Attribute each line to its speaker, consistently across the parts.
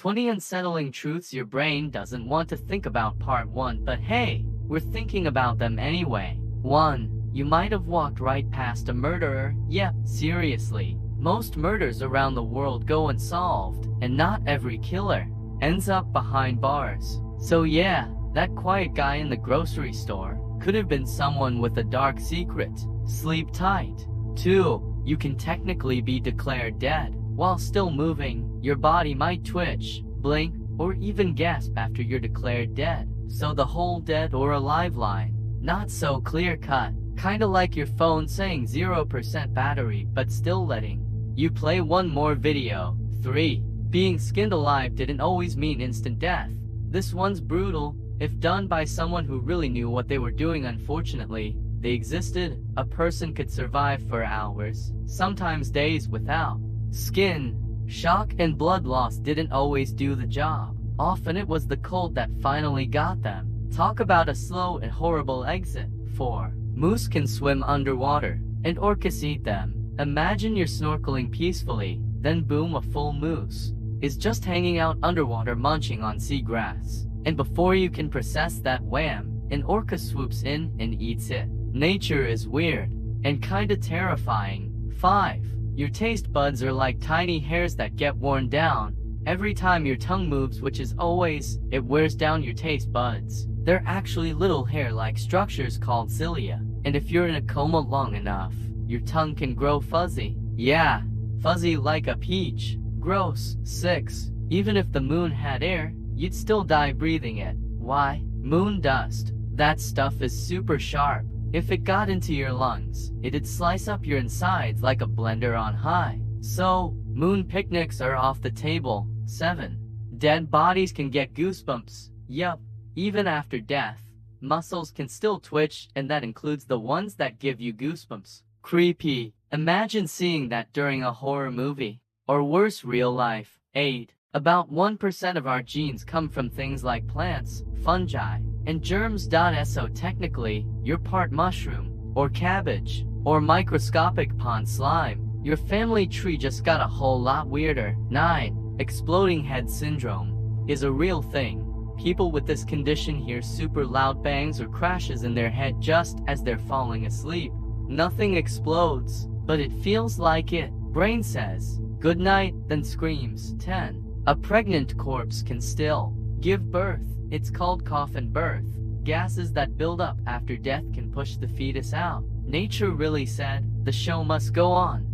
Speaker 1: 20 unsettling truths your brain doesn't want to think about. Part 1. But hey, we're thinking about them anyway. 1. You might have walked right past a murderer. Yep, seriously. Most murders around the world go unsolved, and not every killer ends up behind bars. So yeah, that quiet guy in the grocery store could have been someone with a dark secret. Sleep tight. 2. You can technically be declared dead. While still moving, your body might twitch, blink, or even gasp after you're declared dead. So the whole dead or alive line, not so clear-cut. Kinda like your phone saying 0% battery but still letting you play one more video. 3. Being skinned alive didn't always mean instant death. This one's brutal. If done by someone who really knew what they were doing, unfortunately, they existed. A person could survive for hours, sometimes days without skin. Shock and blood loss didn't always do the job. Often it was the cold that finally got them. Talk about a slow and horrible exit. 4. Moose can swim underwater, and orcas eat them. Imagine you're snorkeling peacefully, then boom, a full moose is just hanging out underwater munching on seagrass. And before you can process that, wham, an orca swoops in and eats it. Nature is weird and kinda terrifying. 5. Your taste buds are like tiny hairs that get worn down every time your tongue moves, which is always, it wears down your taste buds. They're actually little hair-like structures called cilia, and if you're in a coma long enough, your tongue can grow fuzzy. Yeah, fuzzy like a peach. Gross. 6. Even if the moon had air, you'd still die breathing it. Why? Moon dust. That stuff is super sharp. If it got into your lungs, it'd slice up your insides like a blender on high. So, moon picnics are off the table. 7. Dead bodies can get goosebumps. Yup, even after death, muscles can still twitch, and that includes the ones that give you goosebumps. Creepy. Imagine seeing that during a horror movie. Or worse, real life. 8. About 1% of our genes come from things like plants, fungi, and germs. So technically, you're part mushroom, or cabbage, or microscopic pond slime. Your family tree just got a whole lot weirder. 9. Exploding head syndrome is a real thing. People with this condition hear super loud bangs or crashes in their head just as they're falling asleep. Nothing explodes, but it feels like it. Brain says, "Good night," then screams. 10. A pregnant corpse can still give birth. It's called coffin birth. Gases that build up after death can push the fetus out. Nature really said, the show must go on.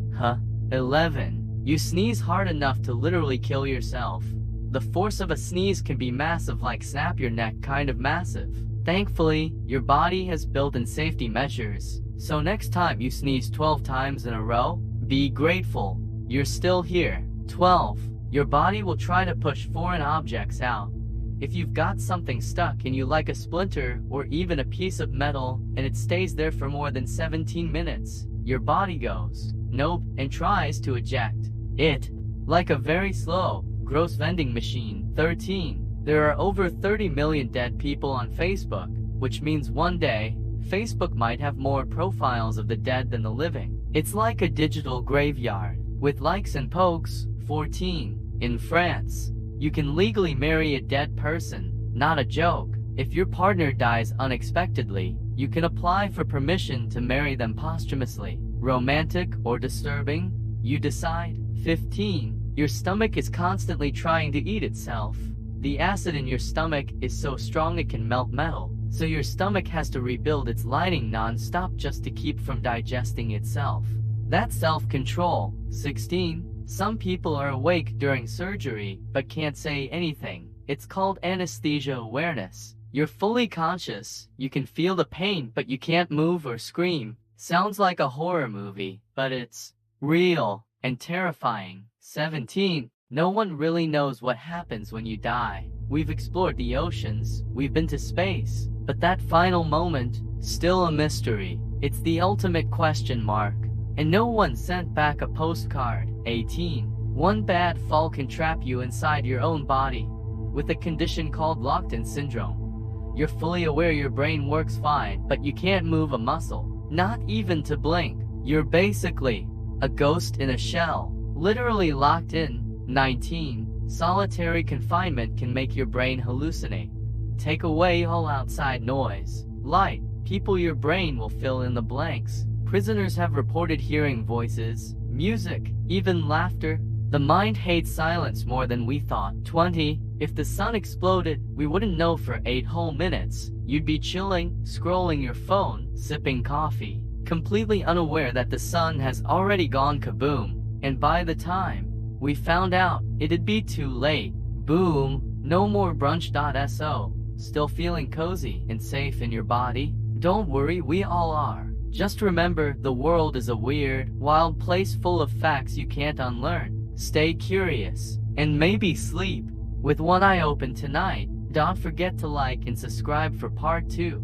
Speaker 1: 11. You sneeze hard enough to literally kill yourself. The force of a sneeze can be massive, like snap your neck kind of massive. Thankfully, your body has built-in safety measures. So next time you sneeze 12 times in a row, be grateful you're still here. 12. Your body will try to push foreign objects out. If you've got something stuck in you like a splinter or even a piece of metal and it stays there for more than 17 minutes, your body goes, nope, and tries to eject it. Like a very slow, gross vending machine. 13. There are over 30 million dead people on Facebook, which means one day, Facebook might have more profiles of the dead than the living. It's like a digital graveyard, with likes and pokes. 14. In France, you can legally marry a dead person. Not a joke. If your partner dies unexpectedly, you can apply for permission to marry them posthumously. Romantic or disturbing? You decide. 15. Your stomach is constantly trying to eat itself. The acid in your stomach is so strong it can melt metal. So your stomach has to rebuild its lining non-stop just to keep from digesting itself. That's self-control. 16. Some people are awake during surgery, but can't say anything. It's called anesthesia awareness. You're fully conscious. You can feel the pain, but you can't move or scream. Sounds like a horror movie, but it's real and terrifying. 17. No one really knows what happens when you die. We've explored the oceans, we've been to space, but that final moment, still a mystery. It's the ultimate question mark. And no one sent back a postcard. 18. One bad fall can trap you inside your own body, with a condition called locked-in syndrome. You're fully aware your brain works fine, but you can't move a muscle, not even to blink. You're basically a ghost in a shell, literally locked in. 19. Solitary confinement can make your brain hallucinate. Take away all outside noise, light, people, your brain will fill in the blanks. Prisoners have reported hearing voices, music, even laughter. The mind hates silence more than we thought. 20. If the sun exploded, we wouldn't know for 8 whole minutes. You'd be chilling, scrolling your phone, sipping coffee, completely unaware that the sun has already gone kaboom. And by the time we found out, it'd be too late. Boom. No more brunch.so. Still feeling cozy and safe in your body? Don't worry, we all are. Just remember, the world is a weird, wild place full of facts you can't unlearn. Stay curious, and maybe sleep with one eye open tonight. Don't forget to like and subscribe for part 2.